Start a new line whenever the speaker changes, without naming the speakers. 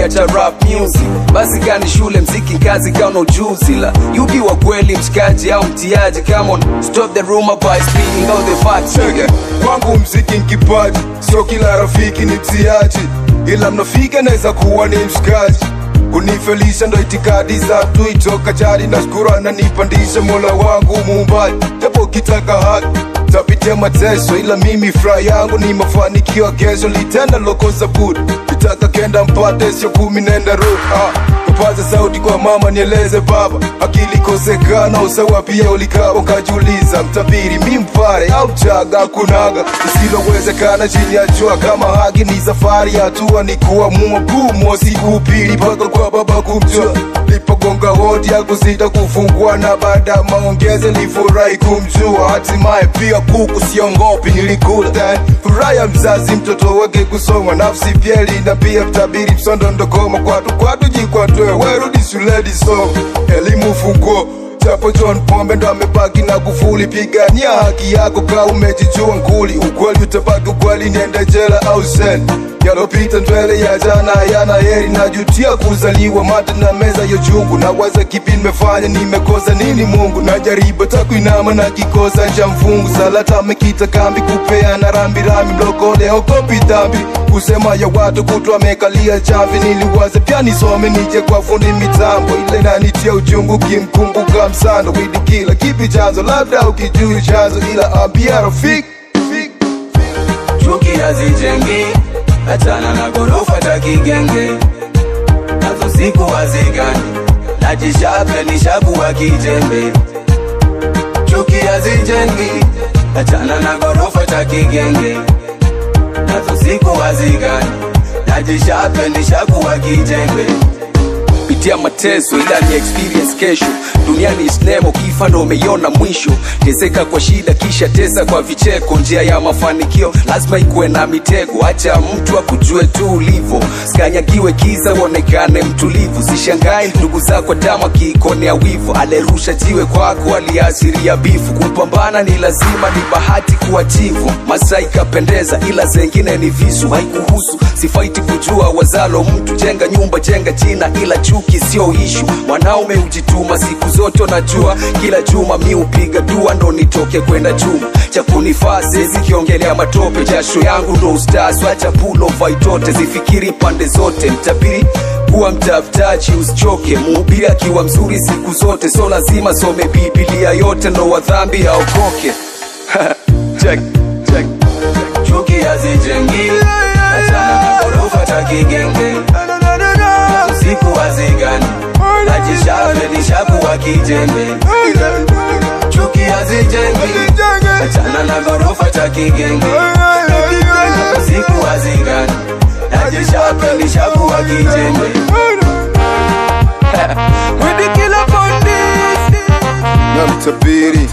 ukiacha rap music. Basi gani shule mziki kazi kauna ujuzi, la yupi wa kweli mshikaji au mtiaji? Come on, stop the rumor by speaking all the facts.
Kwangu mziki nkipaji, sio kila rafiki ni mtiaji, ila mnafika naweza kuwa ni mshikaji. Kunifelisha ndo itikadi za tu itoka jadi, na shukuru ananipandisha Mola wangu muumbaji. Japo kitaka haki tapitia mateso, ila mimi furaha yangu ni mafanikio kesho. Litenda lokosa budi, kitaka kenda mpate sio kumi nenda road. Kupaza sauti kwa mama nieleze baba, akili kosekana usawa pia ulikabo. Kajiuliza mtabiri mimpare au chaga kunaga, isilowezekana chini ya jua. Kama haki ni safari hatua ni kuamua gumu, sikupili paka kwa baba kumjua. Lipogonga hodi ya kusita kufungua, na baada maongeze nilifurahi kumjua. Hatimaye pia kuku siongopi nilikula, furaha ya mzazi mtoto wake kusoma. Nafsi vyeli na pia mtabiri msondo ndokoma. Kwatu jikwatwe werudi shuleni so elimu funguo. Japo John Pombe ndo amebaki na kufuli, pigania haki yako ka umejijua nguli. Ukweli utabaki ukweli, niende jela au sen. Yalopita ndwele ya jana yana heri, najutia kuzaliwa mata na meza ya chungu. Na waza kipi nimefanya, nimekosa nini Mungu? Najaribu takuinama na kikosa cha mfungu. Salata mekita kambi kupeana rambi rami, mlokole okopi dhambi. Kusema ya watu kutwa mekalia chamvi, niliwaza pia nisome nije kwa fundi mitambo. Ile nanitia uchungu kimkumbuka msando. Widi kila kipi chanzo, labda ukijui chanzo, ila ambia rafiki
chuki hazijengi, achana na gorofa takigenge. Nazo siku hazigani, najishape nishabu wa kijembe. Chuki hazijengi, achana na gorofa takigenge. Nazo siku hazigani, najishape nishabu wa kijembe. Pitia mateso ila ni experience kesho. Dunia ni sinema, ukifa ndo umeiona mwisho. Teseka kwa shida kisha tesa kwa vicheko. Njia ya mafanikio lazima ikuwe na mitego. Acha mtu akujue tu ulivo, sikanyagiwe kiza uonekane mtulivu. Sishangai ndugu zako tama kiikonea wivu. Alerusha jiwe kwako aliasiria bifu. Kupambana ni lazima, ni bahati kuachivu. Masai kapendeza ila zengine ni visu. Haikuhusu, sifaiti kujua wazalo mtu. Jenga nyumba, jenga jina, ila chuki sio ishu. Wanaume ujituma siku zote najua. Kila juma mi upiga dua ndo nitoke kwenda juma. Cha kunifaa sezi kiongelea matope. Jasho yangu ndo ustaz, wacha pulo vaitote. Zifikiri pande zote, mtabiri kuwa mtafutaji usichoke. Mhubiri akiwa mzuri siku zote, so lazima some Biblia yote ndo wa dhambi aokoke. Check. Chuki hazijengi, achana na gorofa takigenge. Siku hazigani, najishape nishabu wa kijembe. Chuki hazijengi, achana na gorofa takigenge. Siku hazigani, najishape nishabu wa kijembe.
With the killer bandits, na mtabiri